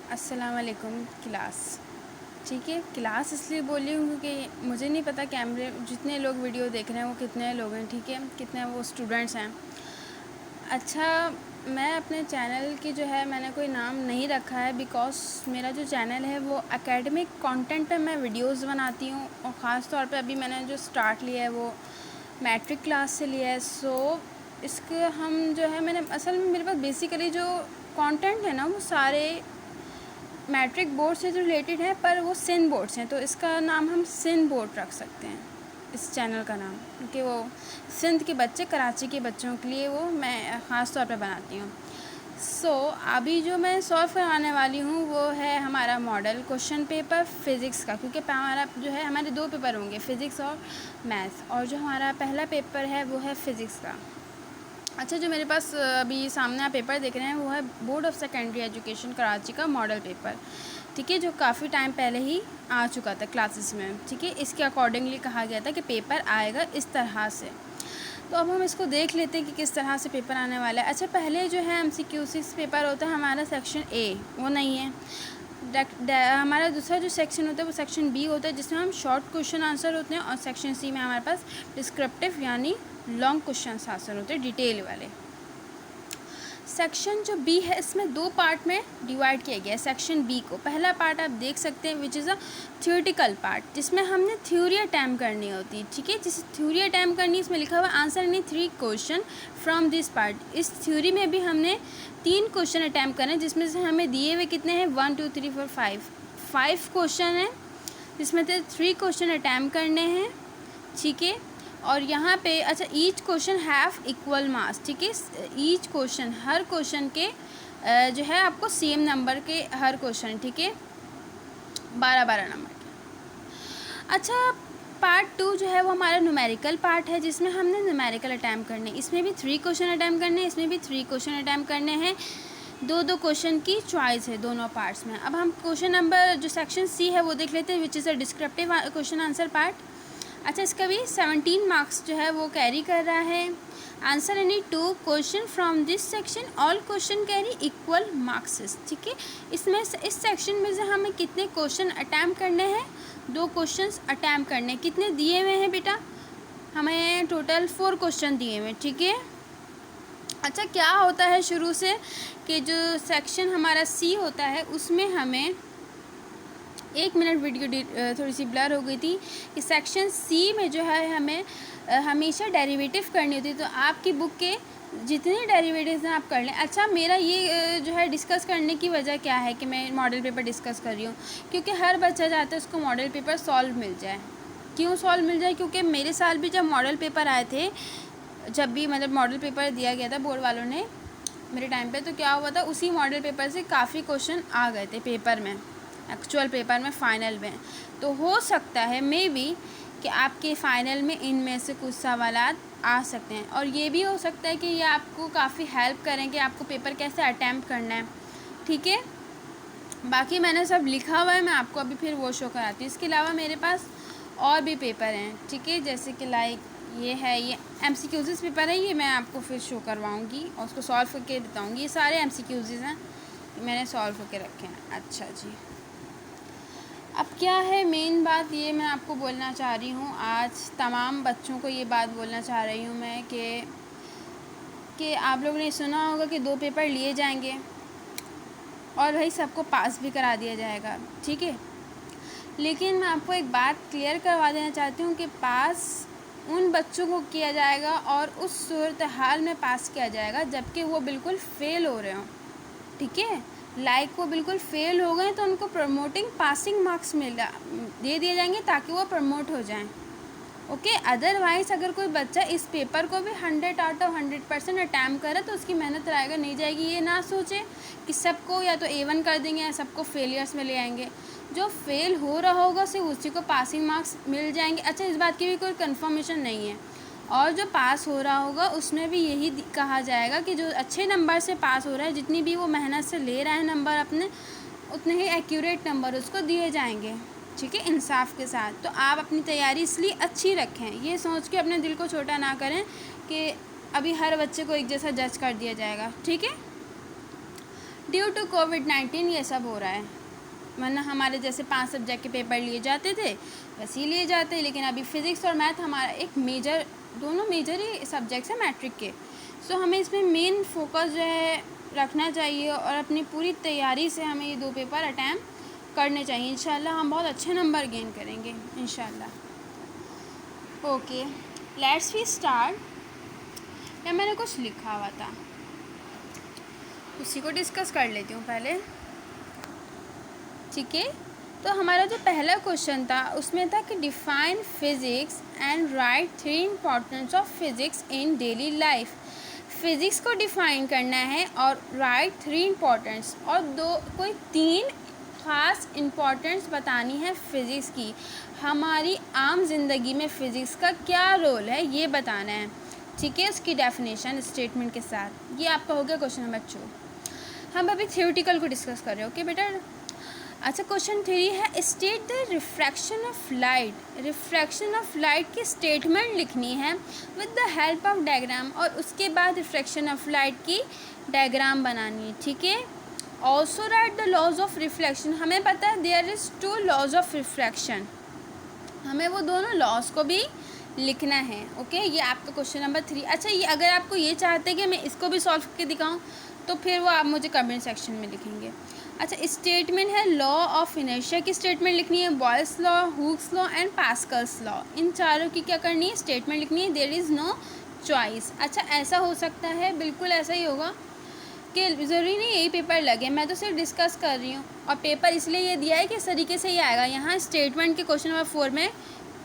अस्सलाम वालेकुम क्लास। ठीक है, क्लास इसलिए बोली हूँ क्योंकि मुझे नहीं पता कैमरे जितने लोग वीडियो देख रहे हैं वो कितने लोग हैं, ठीक है, कितने वो स्टूडेंट्स हैं। अच्छा, मैं अपने चैनल की जो है मैंने कोई नाम नहीं रखा है बिकॉज़ मेरा जो चैनल है वो एकेडमिक कंटेंट पे मैं वीडियोस बनाती हूँ और ख़ास तौर पे अभी मैंने जो स्टार्ट लिया है वो मैट्रिक क्लास से लिया है। सो इसके हम जो है मैंने असल में मेरे पास बेसिकली जो कंटेंट है ना वो सारे मैट्रिक बोर्ड से जो रिलेटेड है, पर वो सिंध बोर्ड से हैं, तो इसका नाम हम सिंध बोर्ड रख सकते हैं इस चैनल का नाम, क्योंकि वो सिंध के बच्चे, कराची के बच्चों के लिए वो मैं ख़ास तौर पे बनाती हूँ। सो अभी जो मैं सॉल्व करवाने वाली हूँ वो है हमारा मॉडल क्वेश्चन पेपर फ़िज़िक्स का, क्योंकि हमारा जो है हमारे 2 पेपर होंगे, फ़िज़िक्स और मैथ्स, और जो हमारा पहला पेपर है वो है फ़िज़िक्स का। अच्छा, जो मेरे पास अभी सामने आप पेपर देख रहे हैं वो है board of secondary education Karachi का मॉडल पेपर, ठीक है, जो काफ़ी टाइम पहले ही आ चुका था क्लासेस में, ठीक है। इसके अकॉर्डिंगली कहा गया था कि पेपर आएगा इस तरह से। तो अब हम इसको देख लेते हैं कि किस तरह से पेपर आने वाला है। अच्छा, पहले जो है MCQ6 पेपर होता है हमारा सेक्शन ए, वो नहीं है। हमारा दूसरा जो सेक्शन होता है वो सेक्शन बी होता है, जिसमें हम शॉर्ट क्वेश्चन आंसर होते हैं, और सेक्शन सी में हमारे पास डिस्क्रिप्टिव यानी लॉन्ग क्वेश्चन आंसर होते हैं, डिटेल वाले। सेक्शन जो बी है इसमें 2 पार्ट में डिवाइड किया गया है सेक्शन बी को। पहला पार्ट आप देख सकते हैं which is a theoretical part, जिसमें हमने थ्योरी अटैम्प्ट करनी होती है, ठीक है। जिस थ्योरी अटैम्प्ट करनी इसमें लिखा हुआ आंसर नहीं 3 क्वेश्चन फ्रॉम दिस पार्ट। इस थ्योरी में भी हमने 3 क्वेश्चन अटैम्प्ट करने, जिसमें से हमें दिए हुए कितने हैं 1 2 3 4 5 क्वेश्चन हैं, जिसमें से 3 क्वेश्चन अटैम्प्ट करने हैं, ठीक है। और यहाँ पे अच्छा, each question have equal marks, ठीक है। ईच क्वेश्चन, हर क्वेश्चन के जो है आपको सेम नंबर के हर क्वेश्चन, ठीक है, 12-12 नंबर के। अच्छा, पार्ट 2 जो है वो हमारा न्यूमेरिकल पार्ट है, जिसमें हमने न्यूमेरिकल अटैम्प्ट करने, इसमें भी 3 क्वेश्चन अटैम्प्ट करने हैं, इसमें भी 3 क्वेश्चन अटैम्प्ट करने हैं। 2-2 क्वेश्चन की चॉइस है दोनों पार्ट्स में। अब हम क्वेश्चन नंबर जो सेक्शन सी है वो देख लेते हैं, which is a descriptive question answer part. अच्छा, इसका भी 17 मार्क्स जो है वो कैरी कर रहा है। Answer any 2 question from this section, all question carry equal marks, ठीक है। इसमें इस सेक्शन में से हमें कितने क्वेश्चन अटैम्प्ट करने हैं, 2 क्वेश्चंस अटैम्प्ट करने। कितने दिए हुए हैं बेटा, हमें टोटल 4 क्वेश्चन दिए हुए हैं, ठीक है। अच्छा, क्या होता है शुरू से कि जो सेक्शन हमारा सी होता है उसमें हमें 1 मिनट वीडियो थोड़ी सी ब्लर हो गई थी कि सेक्शन सी में जो है हमें हमेशा डेरिवेटिव करनी होती है, तो आपकी बुक के जितने डेरिवेटिव्स हैं आप कर लें। अच्छा, मेरा ये जो है डिस्कस करने की वजह क्या है कि मैं मॉडल पेपर डिस्कस कर रही हूँ, क्योंकि हर बच्चा चाहता है उसको मॉडल पेपर सॉल्व मिल जाए। क्यों सॉल्व मिल जाए, क्योंकि मेरे साल भी जब मॉडल पेपर आए थे, जब भी मतलब मॉडल पेपर दिया गया था बोर्ड वालों ने मेरे टाइम पे, तो क्या हुआ था उसी मॉडल पेपर से काफ़ी क्वेश्चन आ गए थे पेपर में, एक्चुअल पेपर में, फ़ाइनल में। तो हो सकता है मे बी कि आपके फ़ाइनल में इनमें से कुछ सवालात आ सकते हैं, और ये भी हो सकता है कि ये आपको काफ़ी हेल्प करें कि आपको पेपर कैसे अटैम्प्ट करना है, ठीक है। बाकी मैंने सब लिखा हुआ है, मैं आपको अभी फिर वो शो कराती हूँ। इसके अलावा मेरे पास और भी पेपर हैं, ठीक है, जैसे कि लाइक ये है, ये MCQs पेपर है, ये मैं आपको फिर शो करवाऊँगी और उसको सॉल्व करके बताऊँगी। ये सारे MCQs हैं, मैंने सॉल्व करके रखे हैं। अच्छा जी, अब क्या है मेन बात, ये मैं आपको बोलना चाह रही हूँ, आज तमाम बच्चों को ये बात बोलना चाह रही हूँ मैं कि आप लोगों ने सुना होगा कि 2 पेपर लिए जाएंगे और भाई सबको पास भी करा दिया जाएगा, ठीक है। लेकिन मैं आपको एक बात क्लियर करवा देना चाहती हूँ कि पास उन बच्चों को किया जाएगा और उस सूरत हाल में पास किया जाएगा जबकि वो बिल्कुल फ़ेल हो रहे हों, ठीक है। लाइक वो बिल्कुल फ़ेल हो गए तो उनको प्रमोटिंग पासिंग मार्क्स दे दिए जाएंगे ताकि वो प्रमोट हो जाएं, ओके। अदरवाइज़ अगर कोई बच्चा इस पेपर को भी 100 आउट ऑफ 100% अटैम्प्ट करे तो उसकी मेहनत रहेगा नहीं जाएगी। ये ना सोचे कि सबको या तो A1 कर देंगे या सबको फेलियर्स में ले आएंगे। जो फेल हो रहा होगा सिर्फ उसी को पासिंग मार्क्स मिल जाएंगे। अच्छा, इस बात की भी कोई कंफर्मेशन नहीं है, और जो पास हो रहा होगा उसमें भी यही कहा जाएगा कि जो अच्छे नंबर से पास हो रहा है, जितनी भी वो मेहनत से ले रहा है नंबर अपने, उतने ही एक्यूरेट नंबर उसको दिए जाएंगे, ठीक है, इंसाफ के साथ। तो आप अपनी तैयारी इसलिए अच्छी रखें, ये सोच के अपने दिल को छोटा ना करें कि अभी हर बच्चे को एक जैसा जज कर दिया जाएगा, ठीक है। ड्यू टू कोविड-19 ये सब हो रहा है, वरना हमारे जैसे 5 सब्जेक्ट के पेपर लिए जाते थे वैसे ही लिए जाते हैं, लेकिन अभी फिज़िक्स और मैथ हमारा एक मेजर, दोनों मेजर ही सब्जेक्ट्स हैं मैट्रिक के। सो हमें इसमें मेन फोकस जो है रखना चाहिए और अपनी पूरी तैयारी से हमें ये 2 पेपर अटैम्प्ट करने चाहिए। इंशाल्लाह हम बहुत अच्छे नंबर गेन करेंगे इंशाल्लाह। Okay, let's we start. या मैंने कुछ लिखा हुआ था, उसी को डिस्कस कर लेती हूँ पहले, ठीक है। तो हमारा जो पहला क्वेश्चन था उसमें था कि define physics and right 3 importance of physics in daily life. Physics को डिफ़ाइन करना है और राइट 3 इम्पॉर्टेंस, और कोई 3 ख़ास इम्पॉर्टेंस बतानी है फ़िज़िक्स की। हमारी आम ज़िंदगी में फ़िज़िक्स का क्या रोल है ये बताना है, ठीक है। उसकी डेफिनेशन स्टेटमेंट के साथ। ये आपका हो गया क्वेश्चन नंबर 2। हम अभी थ्योरेटिकल को डिस्कस कर रहे हैं, ओके बेटा। अच्छा, क्वेश्चन 3 है state the refraction of light. Refraction of light की स्टेटमेंट लिखनी है with the help of diagram, और उसके बाद रिफ्रैक्शन ऑफ लाइट की डायग्राम बनानी है, ठीक है। Also write the laws of reflection. हमें पता है there is 2 laws of refraction, हमें वो दोनों लॉज को भी लिखना है, ओके। ये आपका क्वेश्चन नंबर 3। अच्छा, ये अगर आपको ये चाहते हैं कि मैं इसको भी सॉल्व करके दिखाऊं तो फिर वो आप मुझे कमेंट सेक्शन में लिखेंगे। अच्छा, स्टेटमेंट है लॉ ऑफ इनर्शिया की स्टेटमेंट लिखनी है, Boyle's law, Hooke's law and Pascal's law, इन चारों की क्या करनी है, स्टेटमेंट लिखनी है। There is no choice. अच्छा, ऐसा हो सकता है, बिल्कुल ऐसा ही होगा कि ज़रूरी नहीं यही पेपर लगे, मैं तो सिर्फ डिस्कस कर रही हूँ, और पेपर इसलिए ये दिया है कि इस तरीके से ही आएगा। यहाँ स्टेटमेंट के क्वेश्चन नंबर 4 में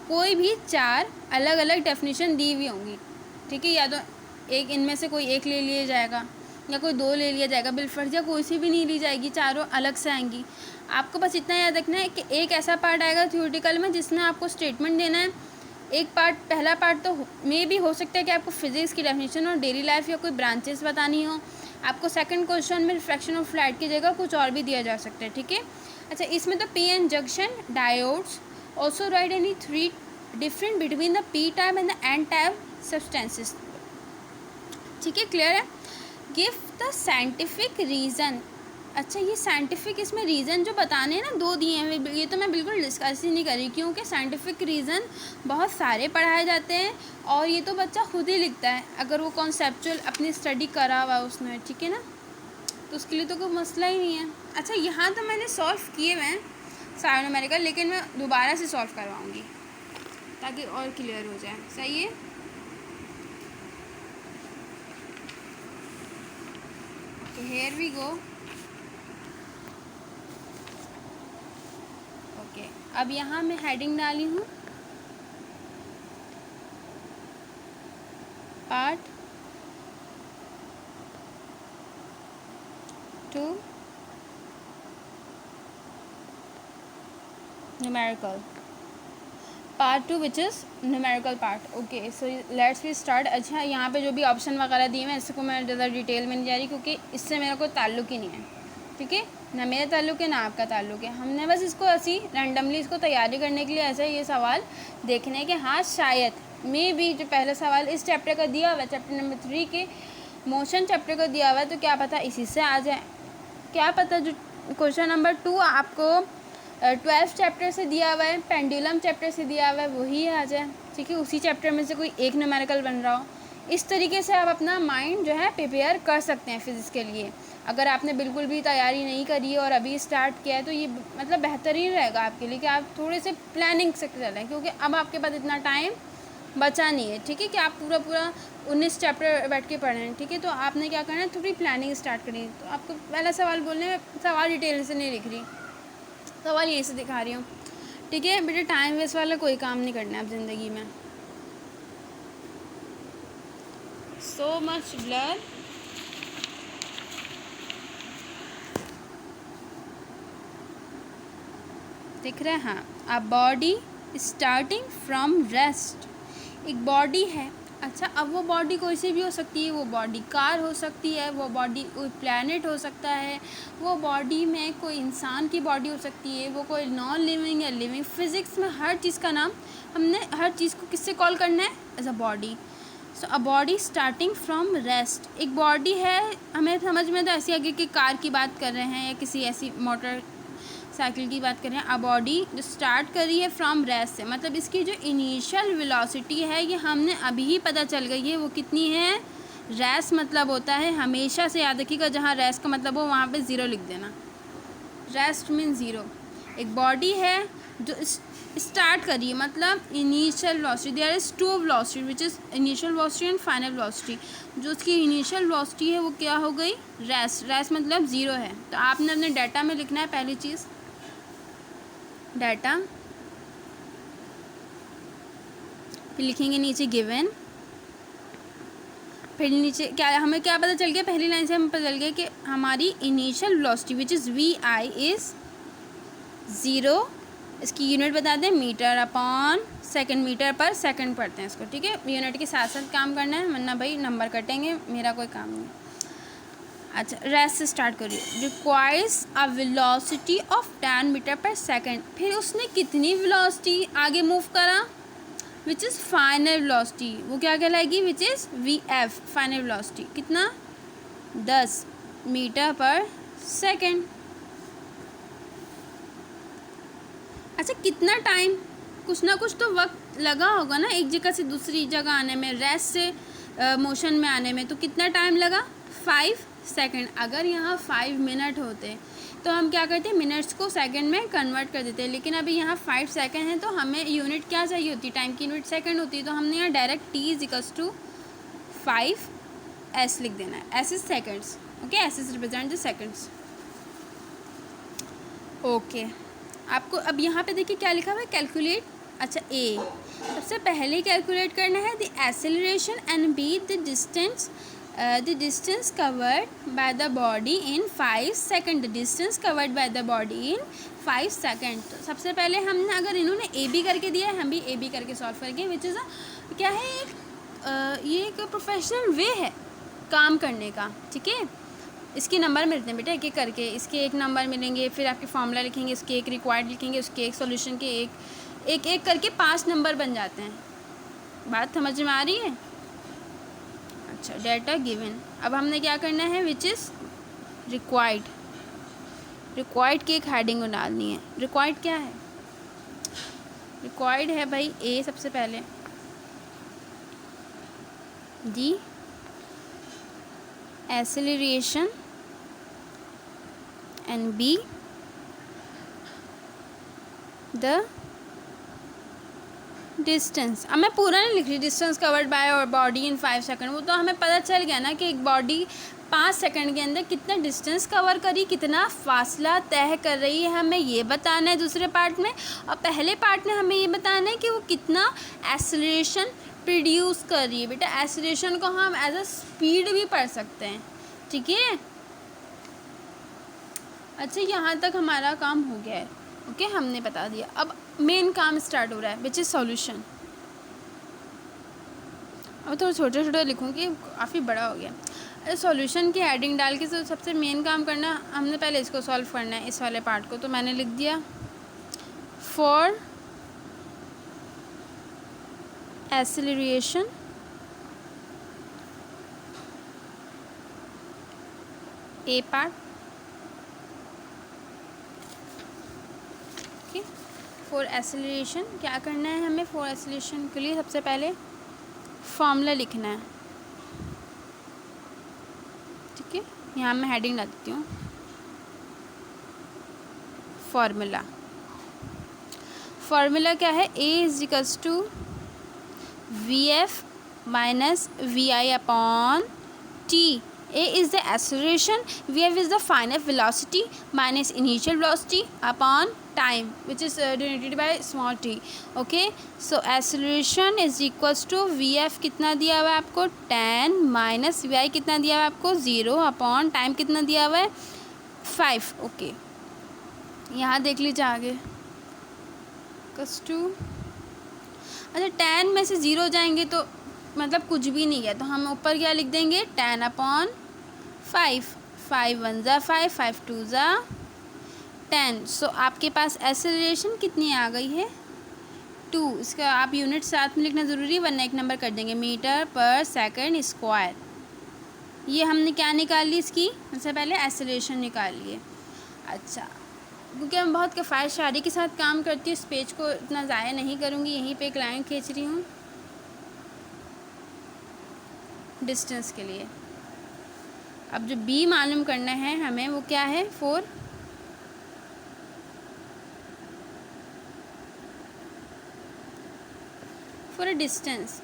कोई भी 4 अलग अलग डेफिनेशन दी हुई होंगी, ठीक है। या तो एक इनमें से कोई एक ले लिया जाएगा या कोई 2 ले लिया जाएगा, बिलफर्ज या कोई सी भी नहीं ली जाएगी, चारों अलग से आएंगी। आपको बस इतना याद रखना है कि एक ऐसा पार्ट आएगा थ्योरेटिकल में जिसमें आपको स्टेटमेंट देना है। एक पार्ट, पहला पार्ट तो में भी हो सकता है कि आपको फिज़िक्स की डेफिनेशन और डेली लाइफ या कोई ब्रांचेस बतानी हो। आपको सेकंड क्वेश्चन में रिफ्रैक्शन ऑफ लाइट की जगह कुछ और भी दिया जा सकता है, ठीक है। अच्छा, इसमें तो P N junction diodes, also write any 3 different between the P type and the N type substances, ठीक है, क्लियर है। Give the scientific reason. अच्छा, ये साइंटिफिक इसमें रीज़न जो बताने हैं ना 2 दिए हैं, ये तो मैं बिल्कुल डिस्कस ही नहीं कर रही, क्योंकि साइंटिफिक रीज़न बहुत सारे पढ़ाए जाते हैं और ये तो बच्चा खुद ही लिखता है अगर वो कॉन्सेप्चुअल अपनी स्टडी करा हुआ उसने, ठीक है ना, तो उसके लिए तो कोई मसला ही नहीं है। अच्छा, यहाँ तो मैंने सॉल्व किए हुए हैं सारे न्यूमेरिकल, लेकिन मैं दोबारा से सॉल्व करवाऊँगी ताकि और क्लियर हो जाए, सही है। तो हेयर वी गो। ओके, अब यहाँ मैं हेडिंग डाली हूँ part 2 numerical, part 2 which is numerical part. Okay, so let's we start. अच्छा, यहाँ पे जो भी ऑप्शन वगैरह दिए हैं इसको मैं ज़्यादा डिटेल में नहीं जा रही क्योंकि इससे मेरा कोई ताल्लुक ही नहीं है, ठीक है, ना मेरा ताल्लुक है ना आपका ताल्लुक है। हमने बस इसको ऐसी रैंडमली इसको तैयारी करने के लिए ऐसा ये सवाल देखने के, हाँ शायद मे भी जो पहला सवाल इस चैप्टर का दिया हुआ है, चैप्टर नंबर 3 के मोशन चैप्टर का दिया हुआ है, तो क्या पता इसी से आ जाए, क्या पता जो क्वेश्चन नंबर 2 आपको 12th चैप्टर से दिया हुआ है, पेंडुलम चैप्टर से दिया हुआ है, वही आ जाए, ठीक है, उसी चैप्टर में से कोई एक न्यूमेरिकल बन रहा हो। इस तरीके से आप अपना माइंड जो है प्रिपेयर कर सकते हैं फिज़िक्स के लिए। अगर आपने बिल्कुल भी तैयारी नहीं करी है और अभी स्टार्ट किया है तो ये मतलब बेहतरीन रहेगा आपके लिए कि आप थोड़े से प्लानिंग से चलें, क्योंकि अब आपके पास इतना टाइम बचा नहीं है, ठीक है, कि आप पूरा 19 चैप्टर बैठ के पढ़ रहे हैं, ठीक है। तो आपने क्या करना है, थोड़ी प्लानिंग स्टार्ट करनी है। तो आपको पहला सवाल बोलने में सवाल डिटेल से नहीं लिख रही, सवाल यही से दिखा रही हूँ, ठीक है बेटा। टाइम वेस्ट वाला कोई काम नहीं करना है अब ज़िंदगी में। सो मच ब्लर, दिख रहा है, हाँ। अ बॉडी स्टार्टिंग फ्रॉम रेस्ट, एक बॉडी है। अच्छा, अब वो बॉडी कोई सी भी हो सकती है, वो बॉडी कार हो सकती है, वो बॉडी कोई प्लैनेट हो सकता है, वो बॉडी में कोई इंसान की बॉडी हो सकती है, वो कोई नॉन लिविंग या लिविंग। फिज़िक्स में हर चीज़ का नाम हमने, हर चीज़ को किससे कॉल करना है, as a body. So a body starting from rest, एक बॉडी है, हमें समझ में तो ऐसी आगे कि कार की बात कर रहे हैं या किसी ऐसी मोटर साइकिल की बात कर रहे हैं। अ बॉडी जो स्टार्ट कर रही है फ्रॉम रेस्ट से, मतलब इसकी जो इनिशियल वेलोसिटी है ये हमने अभी ही पता चल गई है, वो कितनी है, रेस्ट मतलब होता है, हमेशा से याद रखिएगा जहाँ रेस्ट का मतलब हो वहाँ पे ज़ीरो लिख देना, रेस्ट मीन ज़ीरो। एक बॉडी है जो स्टार्ट करिए मतलब initial velocity, there is two velocity which is initial velocity and final velocity. जो उसकी इनिशियल वेलोसिटी है वो क्या हो गई, रेस्ट, रेस्ट मतलब ज़ीरो है। तो आपने अपने डाटा में लिखना है पहली चीज़, डाटा, फिर लिखेंगे नीचे गिवन, फिर नीचे क्या हमें क्या पता चल गया, पहली लाइन से हमें पता चल गया कि हमारी initial velocity which is V I is zero. इसकी यूनिट बता दें, metre upon second, metre per second पढ़ते हैं इसको, ठीक है। यूनिट के साथ साथ काम करना है वरना भाई नंबर कटेंगे, मेरा कोई काम नहीं। अच्छा, रेस्ट से स्टार्ट करिए। Requires a velocity of 10 metre per second, फिर उसने कितनी वेलोसिटी आगे मूव करा, विच इज़ फाइनल वेलोसिटी, वो क्या कहलाएगी, which is V F, final velocity कितना, 10 मीटर पर सेकंड। अच्छा, कितना टाइम, कुछ ना कुछ तो वक्त लगा होगा ना एक जगह से दूसरी जगह आने में, रेस्ट से मोशन में आने में, तो कितना टाइम लगा, 5 सेकंड। अगर यहाँ 5 मिनट होते तो हम क्या करते, मिनट्स को सेकंड में कन्वर्ट कर देते, लेकिन अभी यहाँ 5 सेकंड है तो हमें यूनिट क्या चाहिए होती, टाइम की यूनिट सेकंड होती है, तो हमने यहाँ direct t is equals to 5s लिख देना है, s is seconds, okay, s is represent the seconds, okay. आपको अब यहाँ पे देखिए क्या लिखा हुआ है, कैलकुलेट। अच्छा, ए सबसे पहले कैलकुलेट करना है the acceleration and be the distance covered by the body in 5 second, the distance covered by the body in 5 second. तो सबसे पहले हमने, अगर इन्होंने ए बी करके दिया है, हम भी ए बी करके सॉल्व करेंगे, विच इज़ क्या है, ये एक प्रोफेशनल वे है काम करने का, ठीक है। इसके नंबर मिलते हैं बेटा एक एक करके, इसके एक नंबर मिलेंगे, फिर आपके फॉर्मूला लिखेंगे, इसके एक रिक्वायर्ड लिखेंगे, उसके एक सॉल्यूशन के एक करके 5 नंबर बन जाते हैं। बात समझ में आ रही है। अच्छा, डाटा गिवन, अब हमने क्या करना है, विच इज़ रिक्वायर्ड, रिक्वायर्ड की एक हेडिंग डालनी है। रिक्वायर्ड क्या है, रिक्वायर्ड है भाई ए सबसे पहले, दी acceleration and B the distance। अब मैं पूरा नहीं लिख रही, डिस्टेंस कवर्ड बाय और बॉडी इन 5 सेकंड, वो तो हमें पता चल गया ना कि एक बॉडी 5 सेकंड के अंदर कितना डिस्टेंस कवर करी, कितना फासला तय कर रही है, हमें ये बताना है दूसरे पार्ट में। और पहले पार्ट में हमें ये बताना है कि वो कितना एक्सेलरेशन प्रोड्यूस कर रही है। बेटा एक्सेलरेशन को हम एज अ स्पीड भी पढ़ सकते हैं, ठीक है। अच्छा, यहाँ तक हमारा काम हो गया है, ओके, हमने बता दिया। अब मेन काम स्टार्ट हो रहा है, विच इज़ सॉल्यूशन। अब थोड़ा छोटा छोटा लिखूँगी, काफ़ी बड़ा हो गया। सॉल्यूशन की हेडिंग डाल के तो सबसे मेन काम करना, हमने पहले इसको सॉल्व करना है, इस वाले पार्ट को। तो मैंने लिख दिया for acceleration A part, for acceleration क्या करना है हमें, फॉर एक्सेलरेशन के लिए सबसे पहले फॉर्मूला लिखना है, ठीक है। यहाँ मैं हेडिंग डाल देती हूँ, फॉर्मूला। फॉर्मूला क्या है, A is equals to V F minus V I upon T. A is the acceleration, VF is the final velocity minus initial velocity upon time, which is denoted by small t. Okay, so acceleration is equals to VF कितना दिया हुआ है आपको 10 minus VI कितना दिया हुआ है आपको 0 अपॉन टाइम कितना दिया हुआ है 5. ओके, यहाँ देख लीजिए आगे +2। अच्छा, 10 में से 0 जाएंगे तो मतलब कुछ भी नहीं है, तो हम ऊपर क्या लिख देंगे 10 अपॉन 5, 5 1 ज़ा 5, 5 2 ज़ा 10। सो आपके पास एक्सेलरेशन कितनी आ गई है 2, इसका आप यूनिट साथ में लिखना ज़रूरी है वरना एक नंबर कर देंगे, मीटर पर सेकंड स्क्वायर। ये हमने क्या निकाल ली इसकी, सबसे पहले एक्सेलरेशन निकाल लिए। अच्छा, क्योंकि मैं बहुत किफ़ायत शारी के साथ काम करती हूँ, इस पेज को इतना ज़ाया नहीं करूँगी, यहीं पे एक लाइन खींच रही हूँ डिस्टेंस के लिए। अब जो बी मालूम करना है हमें वो क्या है, 4 फॉर अ डिस्टेंस।